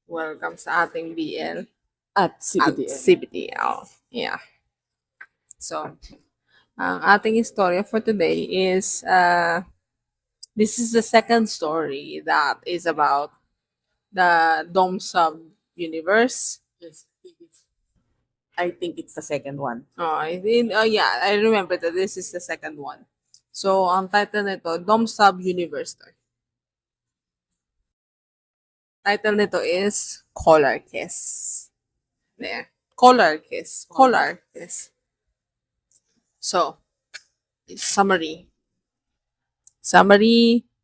Welcome sa ating BL At at CBDN. CBTL. Yeah. So, ang ating istorya for today is this is the second story that is about the Dome Sub universe. Yes. I think it's the second one. Yeah, I remember that this is the second one. So, ang title nito, Dome Sub Universe. Title nito is Collar Kiss. There. Collar Kiss. Collar Kiss. So, summary.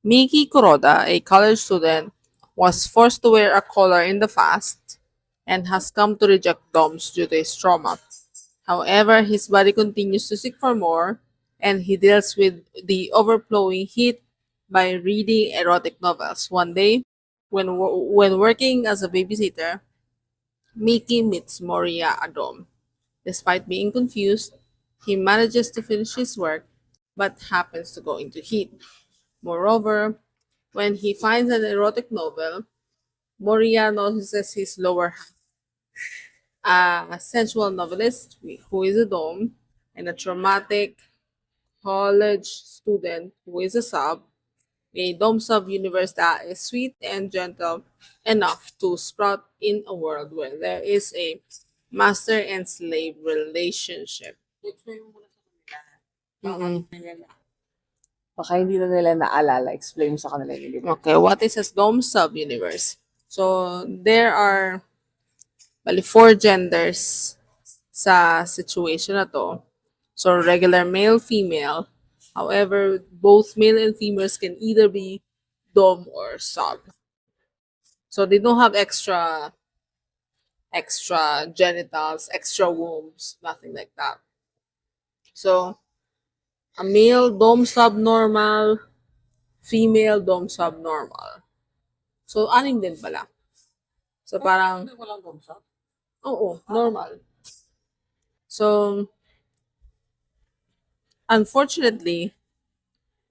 Miki Kuroda, a college student, was forced to wear a collar in the past and has come to reject DOMS due to his trauma. However, his body continues to seek for more, and he deals with the overflowing heat by reading erotic novels. One day, when working as a babysitter, Miki meets Moria Adom. Despite being confused, he manages to finish his work but happens to go into heat. Moreover, when he finds an erotic novel, Moria notices his lower half, a sensual novelist who is a dome, and a traumatic college student who is a sub, a dome sub universe that is sweet and gentle enough to sprout in a world where there is a master and slave relationship. Mm-mm. Baka hindi na nila naalala. Explain mo sa kanila yung libro. Okay, what is a dome sub universe? So there are bali 4 genders sa situation na to. So regular male, female. However, both male and females can either be dom or sub. So they don't have extra genitals, extra wombs, nothing like that. So a male dom subnormal, female dom subnormal. So anim din pala. So parang oo, normal. So unfortunately,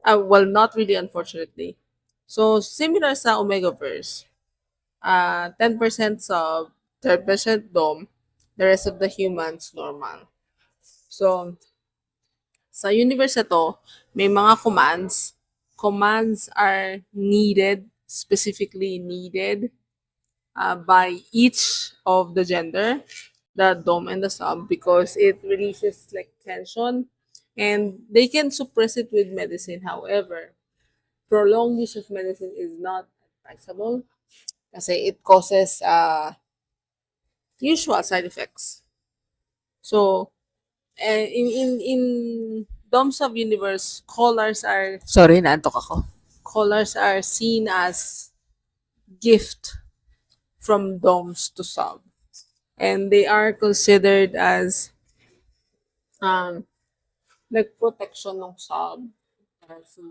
well, not really unfortunately. So similar sa Omegaverse, 10% sub, 10% dom, the rest of the humans normal. So sa universe na to, may mga commands. Commands are needed, specifically needed by each of the gender, the dom and the sub, because it releases like tension and they can suppress it with medicine. However, prolonged use of medicine is not advisable kasi it causes usual side effects. So, in Dom Sub Universe, Sorry, naantok ako. collars are seen as gift from doms to sub, and they are considered as like protection ng sub.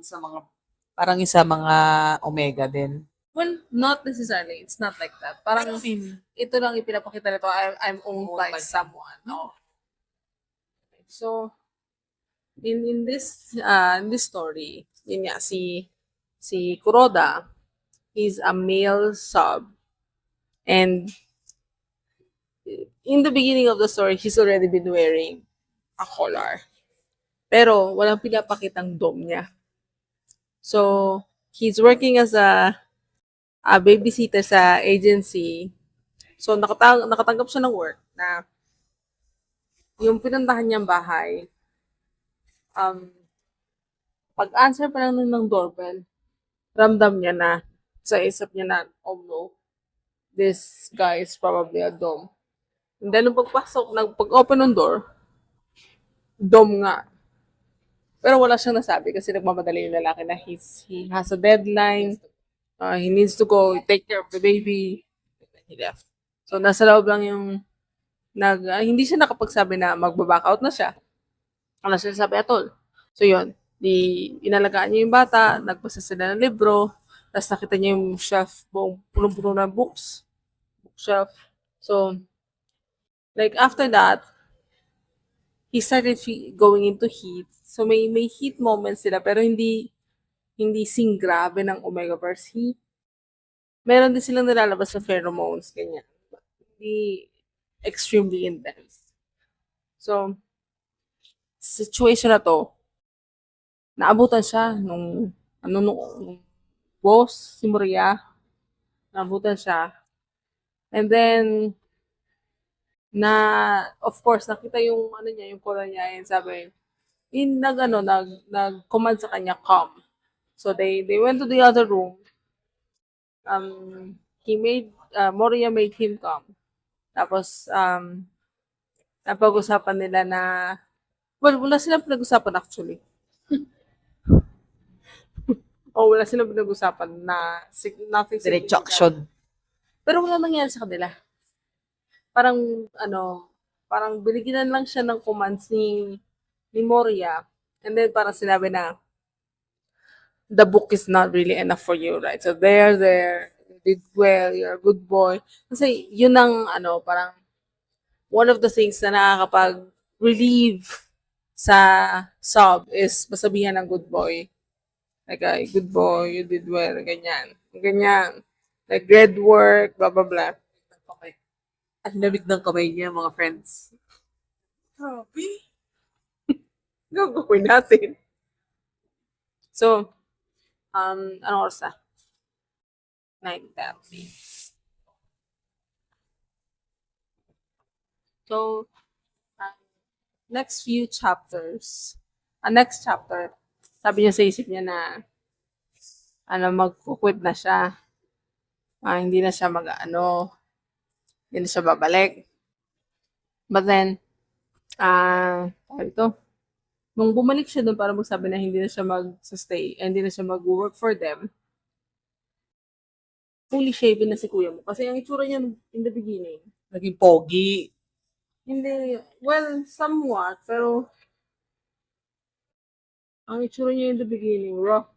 Sa mga, parang sa mga omega din. Well, not necessarily. It's not like that. Parang ito lang ipinapakita nito, I'm owned by someone. No. So, in this story, yun nga, si Kuroda is a male sub, and in the beginning of the story, he's already been wearing a collar. Pero walang pinapakitang dom niya. So, he's working as a babysitter sa agency. So, nakatanggap siya ng work na yung pinuntahan niyang bahay, pag-answer pa lang ng doorbell, ramdam niya na, sa isip niya na, oh no, this guy is probably a dom. And then, nung pag-open ng door, dom nga. Pero wala siyang nasabi kasi nagmamadali yung lalaki na he has a deadline, he needs to go take care of the baby, and he left. So, nasa loob lang yung hindi siya nakapagsabi na magbaback out na siya. Wala siya sabi atol. So, yun. Inalagaan niya yung bata, nagbasa sila ng libro, tapos nakita niya yung shelf, buong punong-puno ng bookshelf. So, like, after that, he started going into heat. So, may heat moments sila, pero hindi sing grabe ng Omegaverse heat. meron din silang nilalabas na pheromones, ganyan. But hindi extremely intense. So, sa situation na to, naabutan siya nung boss, si Maria, naabutan siya. And then, of course, nakita yung, yung pula niya, and sabi, nag-command sa kanya, come. So, they went to the other room. Moria made him come. Tapos, napag-usapan nila na, well, wala silang pinag-usapan actually. Wala silang pinag-usapan na nothing Diretso significant. action. Pero wala nangyari sa kanila. Parang, parang binigyan lang siya ng commands ni Moria. And then parang sinabi na, the book is not really enough for you, right? So there, you did well, you're a good boy. Kasi yun ang, parang, one of the things na nakakapag-relieve sa sub is masabihan ng good boy. Like, good boy, you did well, ganyan. Ganyan. Like, great work, blah, blah, blah. Okay. Ang lamig ng kamay niya, mga friends. Grabe. Gagawin natin. So, anong oras na? 9:30. So, next chapter, sabi niya sa isip niya na, mag-quit na siya. Hindi na siya hindi na siya babalik. But then, ito, nung bumalik siya doon para magsabi na hindi na siya mag-stay, hindi na siya mag-work for them, fully shaven na si kuya mo. Kasi ang itsura niya in the beginning, Naging pogi. hindi, well, somewhat, pero ang itsura niya in the beginning, rough.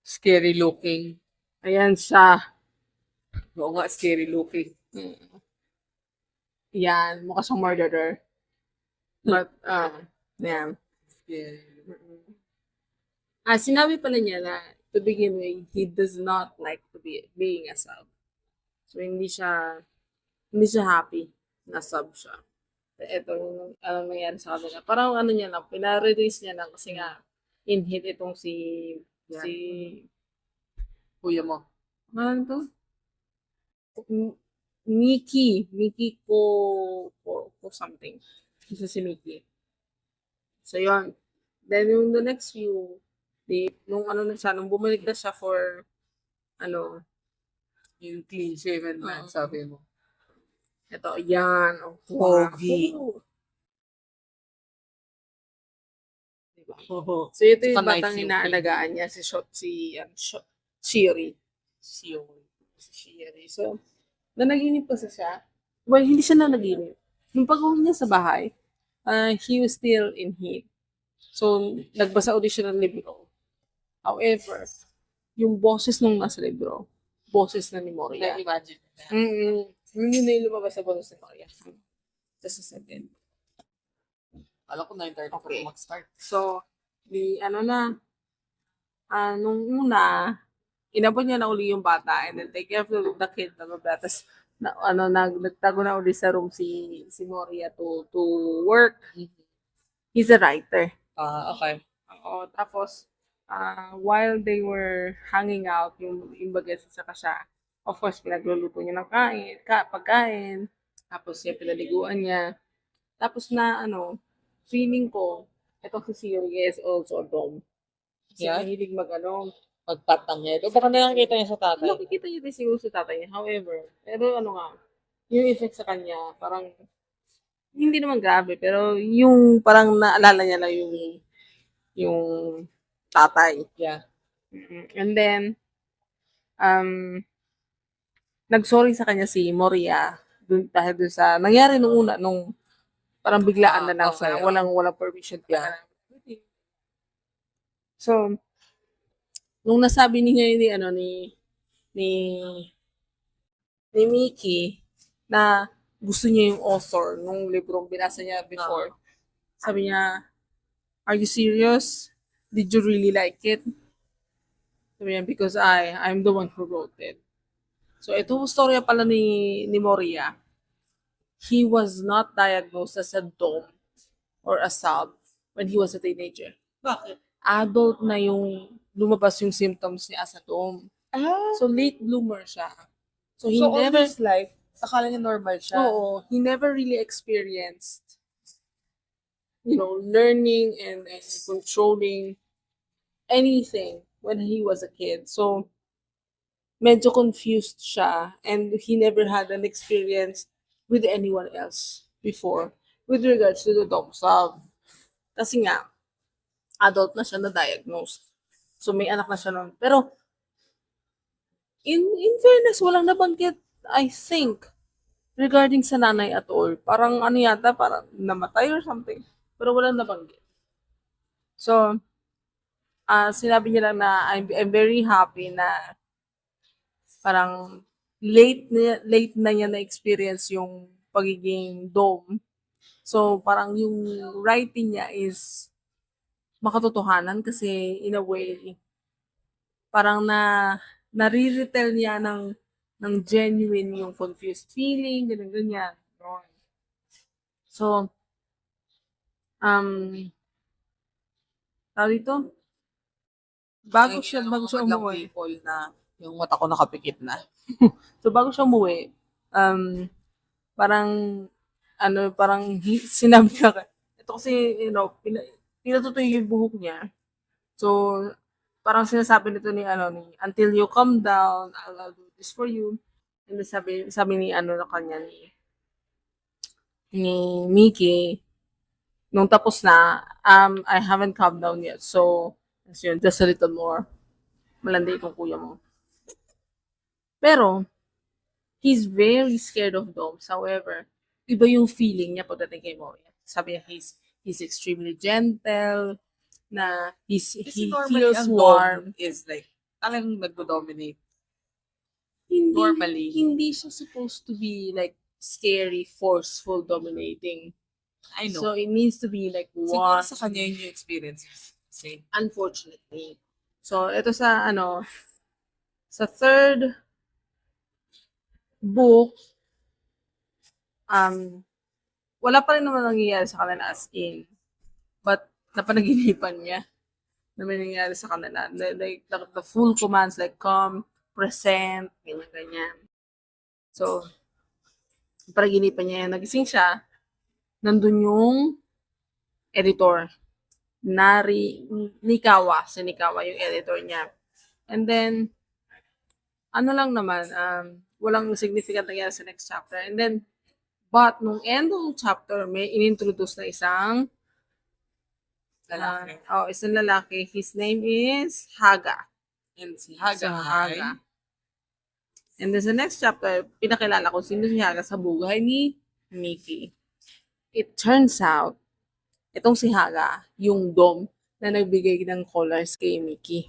Scary looking. Ayan siya. Oo nga, scary looking. Yan, mukha siyang murderer. But, yan. Scary. Sinabi pala niya na, to begin with, he does not like to be being a sub. So, hindi siya happy na sub siya. Ito, nangyari sa kanila. Parang niya lang, pinarelease niya lang kasi nga, in-hit itong si Kuya mo. ano to? Mickey ko something. Isa si Mickey. So, yun. Then, yung the next few, nung bumalik na siya for, Yung clean shaven man, sabi mo. ito, yan. Pogi. Diba? Oo. So, ito yung Saka batang nice inaalagaan niya, Shiri. Shiri. So, nanaginip kasi siya. Well, hindi siya nanaginip. Nung pag-uwi niya sa bahay, he was still in heat. So, nagbasa ulit siya ng libro. However, yung boses nung nasa libro, boses na ni Moria. Imagine. Yun na yung lumabas sa boses ni Moria. Just a second. Alam ko 9:30 Okay. mag-start. So, nung una, inabot niya na uli yung bata and then take care of the kid, blah, blah, blah. Tapos, nagtago na uli sa room si Moria to work. He's a writer. Okay. Oo, tapos, while they were hanging out, yung bagets sa siya, of course, pinagluluto niya ng pagkain, tapos siya pinaliguan niya. Tapos feeling ko, itong si Siri is also a dom. Kasi Yeah? mahilig Magpatang niya. O baka nakakita niya sa tatay. nakikita niya din siguro sa tatay niya. However, pero yung effect sa kanya, parang, hindi naman grabe, pero yung parang naalala niya lang yung tatay. Yeah. And then, nag-sorry sa kanya si Moria dahil dun sa nangyari nung una, nung parang biglaan na lang Okay. sa walang permission. Yeah. So, nung nasabi ni Mickey na gusto niya yung author nung librong binasa niya before, sabi niya, "Are you serious? Did you really like it?" Sabi niya, because I'm the one who wrote it. So, ito storya pala ni Moria. He was not diagnosed as a dom or a sub when he was a teenager. Bakit? Adult na yung lumabas yung symptoms niya as a dom. Ah, So, late bloomer siya. So, he so all never, his life, akala niya normal siya. oo, he never really experienced, learning and controlling anything when he was a kid. So, medyo confused siya and he never had an experience with anyone else before with regards to the dom sub. Kasi nga, adult na siya na diagnosed. So, may anak na siya nun. Pero, in fairness, walang nabanggit, I think, regarding sa nanay at all. Parang ano yata, parang namatay or something. Pero walang nabanggit. So, sinabi niya lang na I'm very happy na parang late na niya na-experience yung pagiging dom. So, parang yung writing niya is makatotohanan kasi in a way, parang nare-retell niya ng genuine yung confused feeling, ganyan. So, tawag dito, bago siya umuwi. People na yung mata ko nakapikit na. So, bago siya umuwi, parang, sinabi niya, ito kasi, pinatutoy yung buhok niya. So, parang sinasabi nito ni, until you calm down, I'll do this for you. And then sabi ni, na kanya, ni Mickey, nung tapos na, I haven't calmed down yet. So, yun, just a little more. Malandi itong kuya mo. Pero, he's very scared of dogs. However, iba yung feeling niya pagdating kay Moria. Sabi niya, he's extremely gentle, na he normally, feels ang warm. dog is like, talagang nagdo-dominate. Hindi, Normally. hindi siya supposed to be like scary, forceful, dominating. I know. So, it needs to be like Siguro warm. sa kanya yun yung experience. Same. Unfortunately. So, ito sa sa third book, wala pa rin naman nangyayari sa kanila as in. But, napanaginipan niya na may nangyayari sa kanila. Like, the full commands like come, present, ganyan. So, napanaginipan niya, nagising siya, nandun yung editor. Si Nikawa yung editor niya. And then, lang naman, walang significant nangyari sa next chapter. And then, but nung end ng chapter, may inintroduce na isang Lalaki. isang lalaki. His name is Haga. And si Haga. So, Haga. And then sa next chapter, pinakilala ko sino si Haga sa buhay ni Mickey. It turns out, itong si Haga, yung dom na nagbigay ng colors kay Mickey.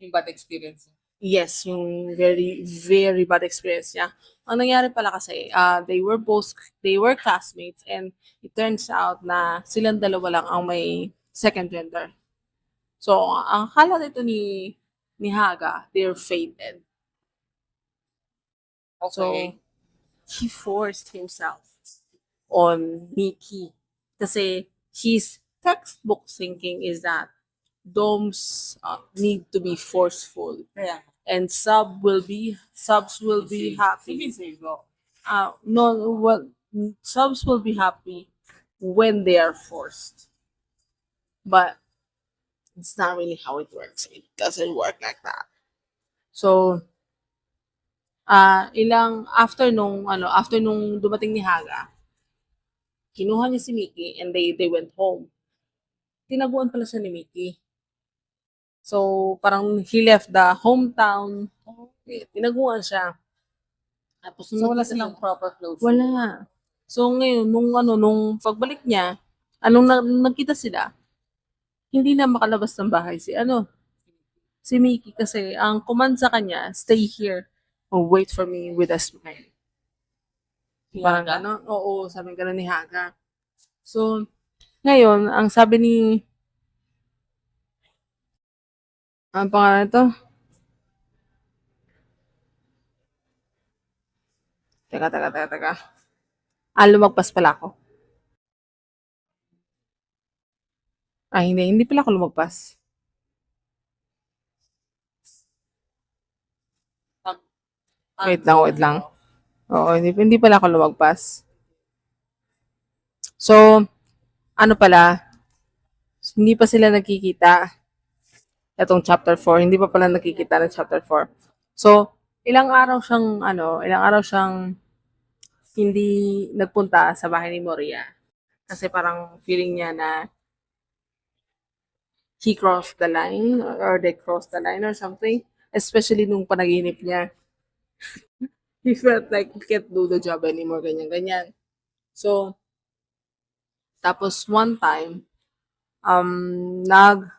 Yung bad experience. Yes, yung very, very bad experience niya. Ang nangyari pala kasi, they were classmates and it turns out na silang dalawa lang ang may second gender. So, ang akala nito ni Haga, they're fated. Okay. So, he forced himself on Mickey. Kasi his textbook thinking is that doms need to be forceful. Kaya. And subs will be happy. Subs will be happy when they are forced. But it's not really how it works. It doesn't work like that. So, after nung dumating ni Haga, kinuha niya si Mickey and they went home. Tinaguan pala siya ni Mickey. So, parang he left the hometown. Tinaguan siya. Tapos, So, wala silang proper clothes. Wala. So, ngayon, nung pagbalik niya, nagkita sila, hindi na makalabas ng bahay si Mickey kasi ang command sa kanya, stay here or wait for me with a smile. Parang gano'n. Oo, sabi gano'n ni Haga. So, ngayon, ang sabi ni ang pangalan ito? Teka. Lumagpas pala ako. Hindi pala ako lumagpas. Wait lang. Oo, hindi pala ako lumagpas. So, ano pala, hindi pa sila nagkikita. Itong chapter 4, hindi pa pala nakikita ng chapter 4. So, ilang araw siyang hindi nagpunta sa bahay ni Moria. Kasi parang feeling niya na he crossed the line or they crossed the line or something. Especially nung panaginip niya. He felt like he can't do the job anymore, ganyan. So, tapos one time, um, nag,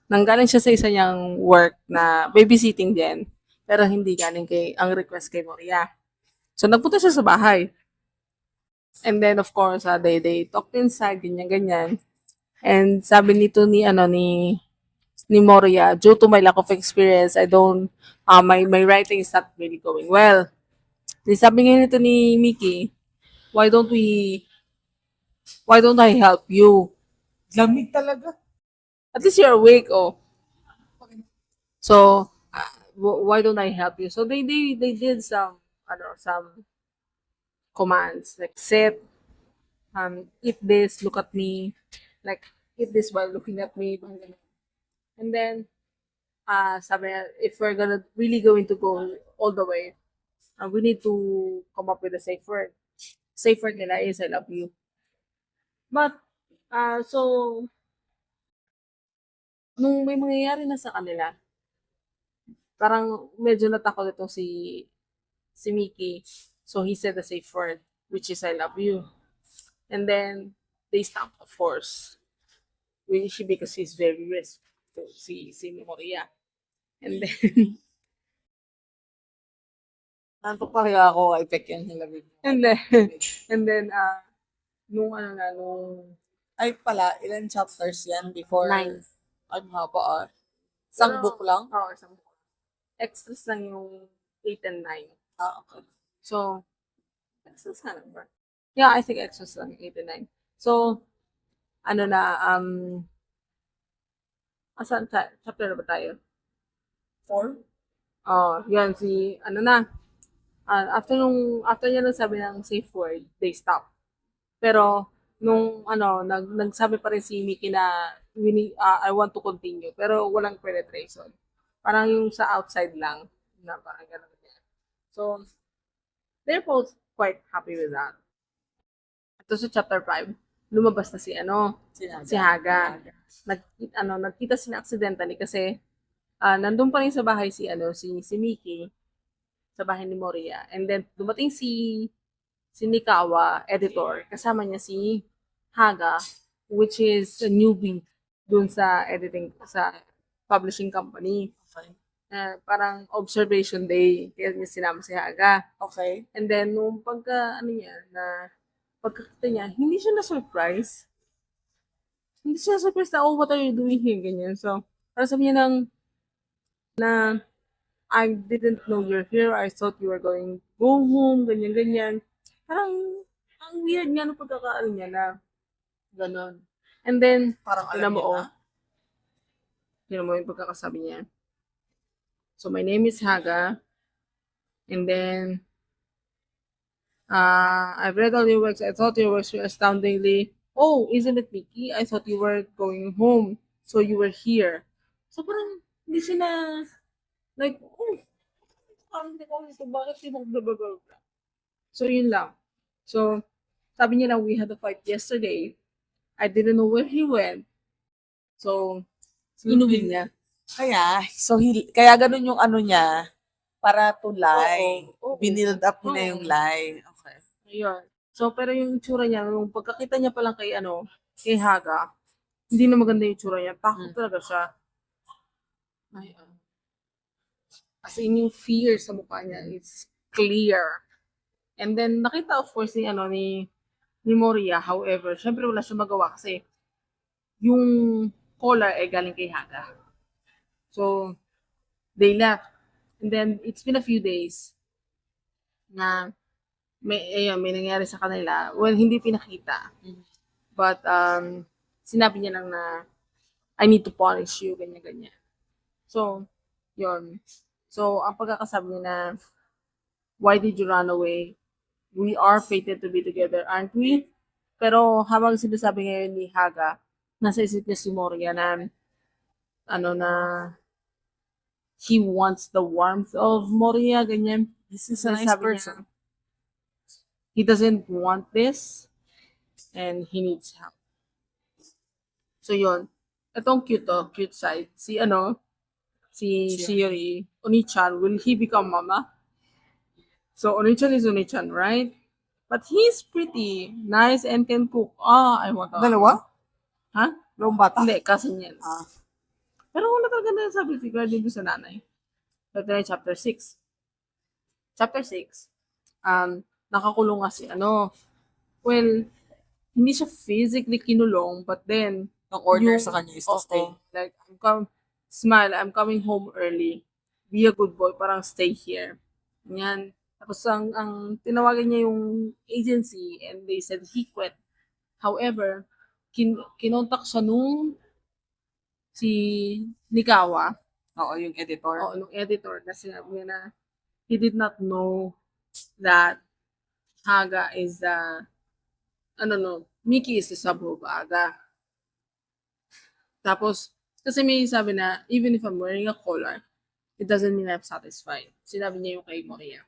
nanggaling siya sa isa niyang work na babysitting din. Pero hindi galing ang request kay Moria. So, nagpunta siya sa bahay. And then, of course, they talked inside, ganyan. And sabi nito ni Moria, due to my lack of experience, I don't, my writing is not really going well. Di sabi nga nito ni Mickey, why don't we, why don't I help you? Lamig talaga. At least you're awake, oh. So, why don't I help you? So they did some commands like sit, eat this, look at me, like eat this while looking at me, and then sabi niya, if we're really going to go all the way, we need to come up with a safe word. Safe word nila is I love you. But so nung may mangyayari na sa kanila, parang medyo natakot itong si Mickey. So he said the safe word, which is I love you. And then they stopped, of course. Because he's very respectful, si Moria. And then, Nantok pa kaya ako, I pick yan ng lamig. and then, and then, nung Ay pala, ilan chapters yan before? 9. Ay, haba ah. Isang Pero, book lang? Oo, isang book. Extras lang yung 8 and 9. Okay. So, extras na lang ba? Yeah, I think extras lang, 8 and 9. So, chapter na ba tayo? 4? Oh, yan, after niya nagsabi ng safe word, they stop. Pero, nung, nagsabi pa rin si Mickey na, I want to continue, pero walang penetration. Parang yung sa outside lang, na parang gano'n. So, they're both quite happy with that. Ito sa chapter 5, lumabas na si Haga. Nagkita sila accidentally kasi nandun pa rin sa bahay si Mickey sa bahay ni Moria. And then dumating si Nikawa, editor, kasama niya si Haga, which is a newbie dun sa publishing company. Okay. Parang observation day, kaya niya sinama si Haga. Okay. And then, nung pagkakita niya, hindi siya na-surprise. Hindi siya na-surprise na, oh, what are you doing here? Ganyan. So, parang sabi niya na, I didn't know you're here. I thought you were going go home, ganyan. Parang, ang weird nga nung pagkakaano niya na, ganon. And then, Parang alam niya na. Tinan mo yung pagkakasabi niya. So, my name is Haga. And then, I've read all your works. I thought your works were astoundingly. Oh, isn't it Mickey? I thought you were going home. So you were here. So parang hindi siya na, like, oh, parang hindi ko ito. Bakit di mo blah, blah, blah, blah. So yun lang. So, sabi niya na we had a fight yesterday. I didn't know where he went. So, inuwi niya. Kaya ganun yung ano niya, para to lie. Oo. Binild up niya Oo. yung lie. Okay. Ayun. So, pero yung itsura niya, nung pagkakita niya pa lang kay Haga, hindi na maganda yung itsura niya. Takot talaga siya. As in, yung fear sa mukha niya is clear. And then, nakita of course ni Moria, however, syempre wala siya magawa kasi yung collar ay galing kay Haga. So, they left. And then, it's been a few days. na may nangyari sa kanila. Well, hindi pinakita. But, sinabi niya lang na, I need to punish you, ganyan-ganyan. So, yun. So, ang pagkakasabi niya na, why did you run away? We are fated to be together, aren't we? Pero habang sinasabi ngayon ni Haga, nasa isip niya si Moria na, na, he wants the warmth of Moria, ganyan. This is a nice Sinasabi niya, person. he doesn't want this, and he needs help. So, yun. Itong cute side. Si Shiori, Oni-chan, will he become mama? So, Oni-chan is Oni-chan, right? But he's pretty nice and can cook. I want to. Dalawa? Ha? Dalawang bata? Hindi, cousin yan. Ah. Pero wala talaga na sabi regarding doon sa nanay. Ito na yung chapter 6. Chapter 6, nakakulong nga si well, hindi siya physically kinulong, but then, Ang order yung- sa kanya is to stay. Like, smile, I'm coming home early. Be a good boy, parang stay here. Yan. Tapos ang tinawagan niya yung agency and they said he quit. However, kinontak siya nung si Nikawa, Oo, yung editor. nung editor, na sinabi niya na he did not know that Haga is Miki is the sub of Aga. Tapos, kasi may sabi na, even if I'm wearing a collar, it doesn't mean I'm satisfied. Sinabi niya yung kay Moria.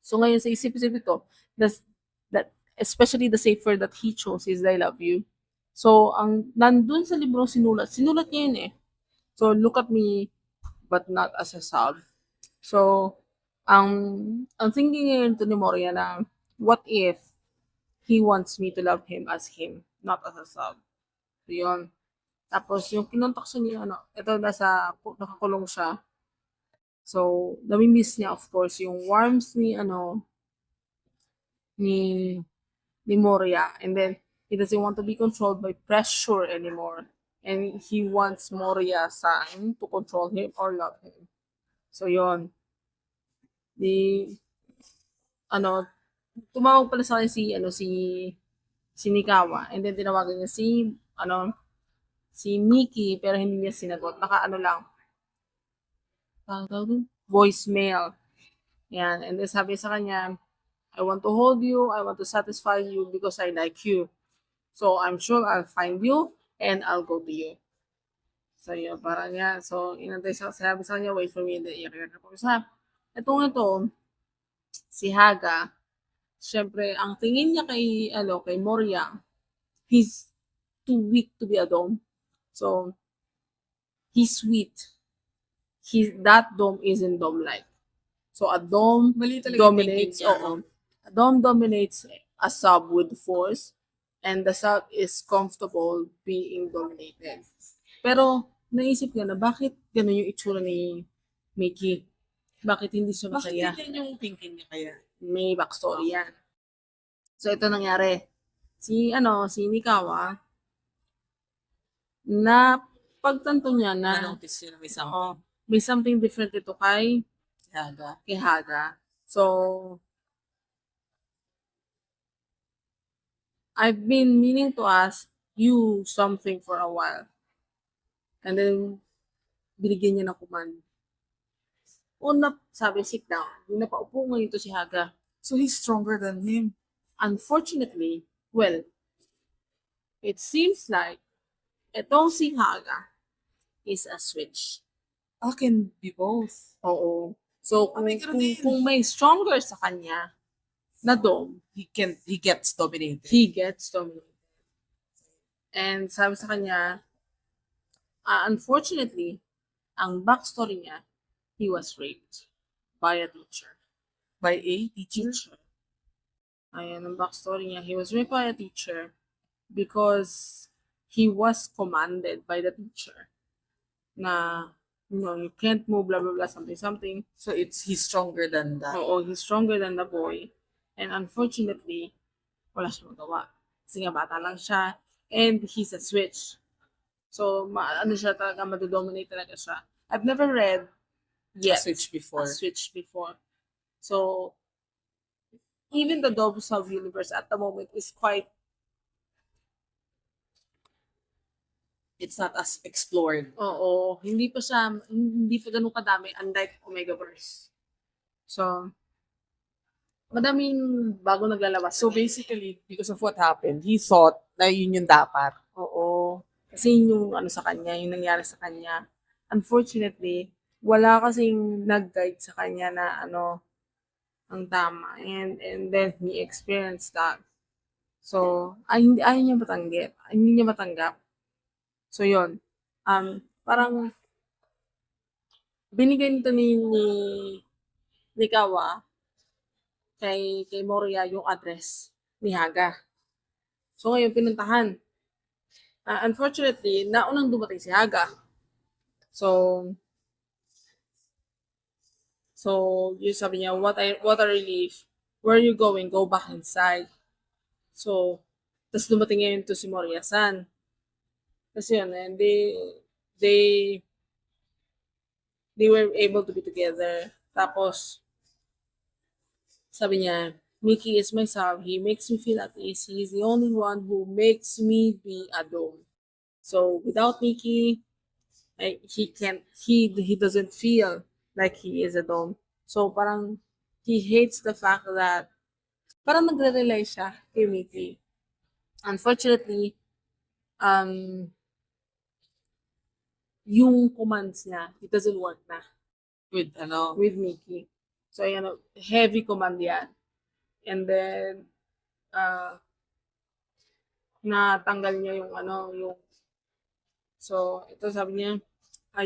So ngayon sa isip-isip ito, that especially the safer that he chose is I love you. So ang nandun sa libro sinulat niya yun eh. So look at me but not as a sub. So ang thinking ngayon to ni Moria na what if he wants me to love him as him, not as a sub. So yun. Tapos yung kinontak siya niya ito nakakulong siya. So, nami-miss niya of course yung warmth ni ni Moria, and then he doesn't want to be controlled by pressure anymore, and he wants Moria-san to control him or love him. So yon, tumawag pala sa akin si Nikawa, and then tinawagan niya si Miki, pero hindi niya sinagot, lang voicemail. Yan. And then sabi sa kanya, I want to hold you, I want to satisfy you because I like you. So I'm sure I'll find you and I'll go to you. So yun, parang yan. So sabi sa kanya, wait for me in the area. Ito, si Haga, syempre, ang tingin niya kay Moria, he's too weak to be a dome. So, he's sweet. That dome isn't dome-like. So, a dome Mali talaga dominates, thinking niya, a dome dominates a sub with force, and the sub is comfortable being dominated. Pero, naisip ko na, bakit gano'n yung itsura ni Mickey? Bakit hindi siya Bakit masaya? ganyan yung thinking niya kaya? May backstory yan. So, ito nangyari. Si Nikawa, na pagtanto niya na, Na-notice niya na may something. may something different ito kay Haga. So, I've been meaning to ask you something for a while. And then, binigyan niya ng command. Sabi, sit down. Yung napaupo ngayon to si Haga. So he's stronger than him. Unfortunately, well, it seems like itong si Haga is a switch. Can be both. Oo. So, may ganun din. kung may stronger sa kanya na dome, He gets dominated. he gets dominated. And sabi sa kanya, unfortunately, ang backstory niya, he was raped by a teacher. By a teacher? Ayan, ang backstory niya, he was raped by a teacher because he was commanded by the teacher na, you can't move, blah, blah, blah, something. So he's stronger than that. Oo, he's stronger than the boy. And unfortunately, wala siya magawa. Kasi nga bata lang siya. And he's a switch. So, siya talaga, madodominate talaga siya. I've never read yet A switch before. a switch before. So, even the Dobusov universe at the moment is quite, It's not as explored. oo, hindi pa ganun kadami unlike Omegaverse. So, madaming bago naglalabas. So basically, because of what happened, he thought na yun yung dapat. Oo. Kasi yun yung ano sa kanya, yung nangyari sa kanya. Unfortunately, wala kasing nag-guide sa kanya na ano, ang tama. And then he experienced that. So, ayaw niya matanggap. Hindi niya matanggap. So, yun. Parang binigay nito ni Kawa kay Moria yung address ni Haga. So, ngayon pinuntahan. Unfortunately, naunang dumating si Haga. So, yung sabi niya, what a relief. Where are you going? Go back inside. So, tas dumating ngayon to si Moria-san. Kasi yun, and they, they were able to be together. Tapos, sabi niya, Mickey is my son. He makes me feel at ease. He is the only one who makes me be a dome. So, without Mickey, he doesn't feel like he is a dome. So, parang, he hates the fact that, parang nagre-rely siya kay Mickey. Unfortunately, yung commands niya, it doesn't work na with Mickey. So, ayan, heavy command yan. And then, natanggal niya so, ito sabi niya,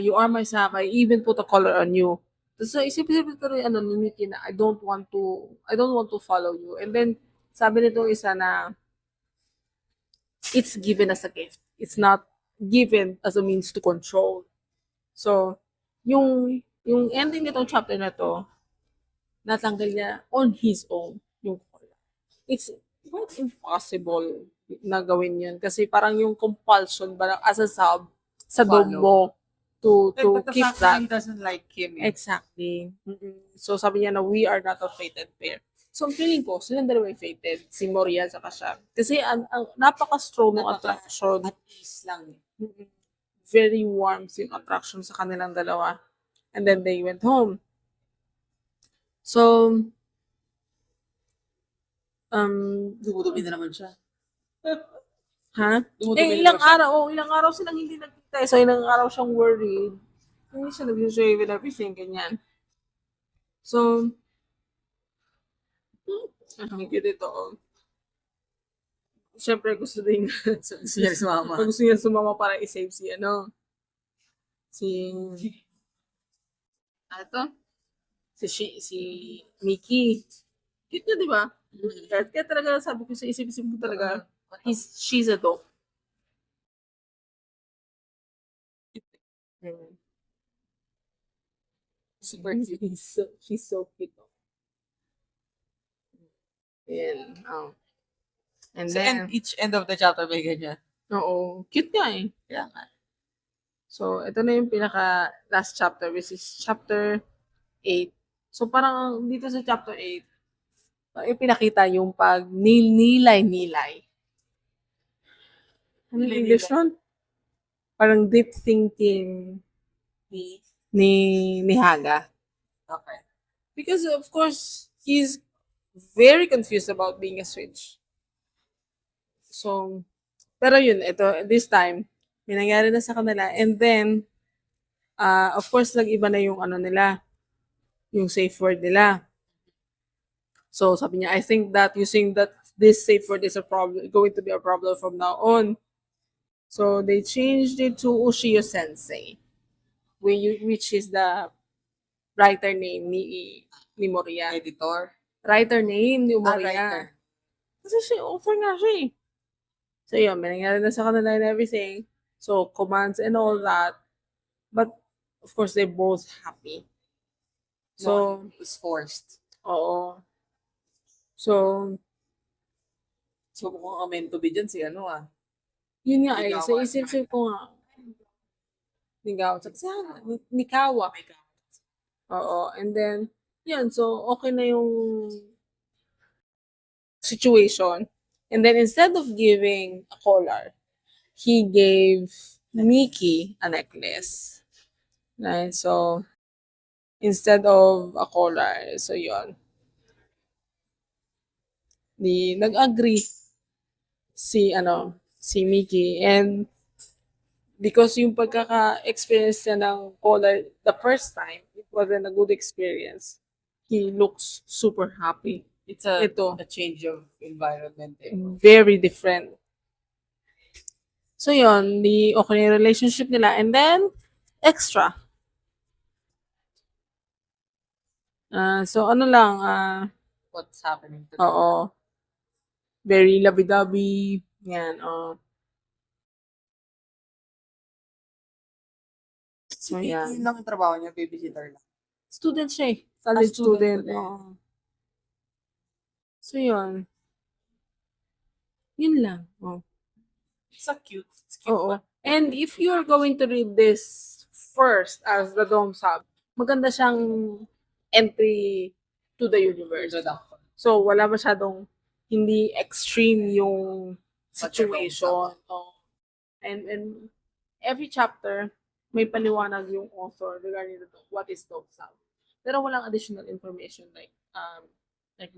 you are my Saka, I even put a collar on you. Tapos, isip-isip ko rin, ni Mickey na, I don't want to follow you. And then, sabi nito isa na, it's given as a gift. It's not given as a means to control. So, yung ending nitong chapter na to, natanggal niya on his own yung collar. It's quite impossible na gawin yun. Kasi parang yung compulsion ba as a sub sa dome mo to But the keep fact that. that he doesn't like him. Exactly. So sabi niya na we are not a fated pair. So feeling ko, silang dalawa yung fated. Si Moria at siya. Kasi ang napaka-strong ng attraction. At ease lang. Very warm yung attraction sa kanilang dalawa. And then they went home. So, Dumudumi na naman siya. ha? Dumudumi Ilang na araw silang hindi nagkita. So, ilang araw siyang worried. Hindi siya nag-shave and everything, ganyan. So, ang cute ito. Siyempre, gusto siya sumama. gusto niya sumama para i-save si Mickey. Cute niya, di ba? Kaya talaga, sabi ko sa isip-isip ko talaga, she's a dog. Super cute. She's so cute. And So, then, and each end of the chapter may ganyan. oo, cute nga eh. Kaya nga. So, ito na yung pinaka last chapter, which is chapter 8. So, parang dito sa chapter 8, ipinakita yung pag nilay-nilay. Ano yung English nun? Parang deep thinking ni Haga. Okay. Because, of course, he's very confused about being a switch. So, pero yun, this time, may nangyari na sa kanila. And then, of course, nag-iba na yung yung safe word nila. So, sabi niya, I think that using this safe word is going to be a problem from now on. So, they changed it to Ushio Sensei, which is the writer name ni Moria. Editor. Writer name ni Moria. Writer. Kasi author nga siya eh. So, yun, may nangyari na sa kanila and everything. So, commands and all that. But, of course, they're both happy. So, it was forced. oo. So, mukhang meant to be dyan si yun nga eh. Nikawa. Sa isip-isip ko nga. Nikawa. Oo. And then, yun. So, okay na yung situation. And then instead of giving a collar, he gave Mickey a necklace. Right? So, instead of a collar, so yon, nag-agree si Mickey, and because yung pagkaka-experience niya ng collar the first time, it wasn't a good experience. He looks super happy. It's Ito, a change of environment eh. very different. So yon, the okay yung relationship nila, and then extra. So ano lang, What's happening to them. oo, very lovey-dovey, yan, oh. So yan. Yun lang yung trabaho niya, babysitter lang. Student siya eh. College student. student. Oo. So yun. Yun lang. Oh. It's so cute. It's cute. Oo. And if you're going to read this first as the Dome Sub, maganda siyang entry to the universe. Introduction. So, wala masyadong hindi extreme yung situation. Oh. And every chapter, may paliwanag yung author regarding to what is Dome Sub. Pero walang additional information like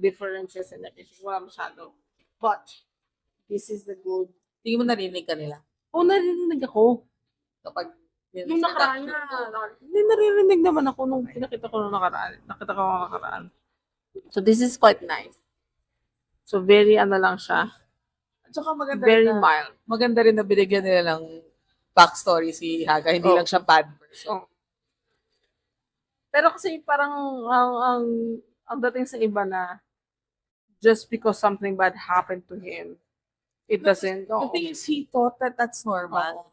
differences and everything. Wala masyado. But, this is the good. Hindi mo narinig ka nila. Oh, narinig ako. Kapag Yung nakaraan na. Hindi, naririnig naman ako nung pinakita ko nung nakaraan. Nakita ko nung nakaraan. So, this is quite nice. So, very ano lang siya. At saka maganda Very rin na, mild. maganda rin na binigyan nila ng backstory si Haga. Hindi Oh. lang siya bad person. Oh. Pero kasi parang ang dating sa iba na just because something bad happened to him, it doesn't. The thing is, he thought that that's normal.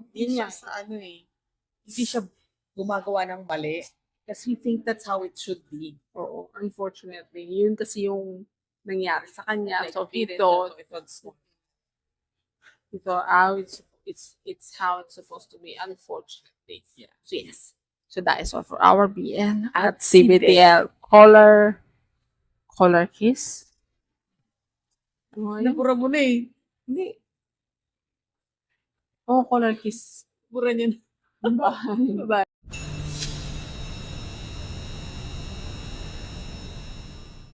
Hindi Yun siya nga. sa hindi siya gumagawa ng mali. Kasi he think that's how it should be. Oo, unfortunately. Yun kasi yung nangyari sa kanya. Like, So, he he didn't thought, know if it's how it's how it's supposed to be, unfortunately. Yeah. So, yes. So, that is all for our BN at CBTL. CBTL. Color kiss? Ano nga yun? Nabura mo na eh. Hindi. Oh, color kiss. Bura niya na. Bye. Bye.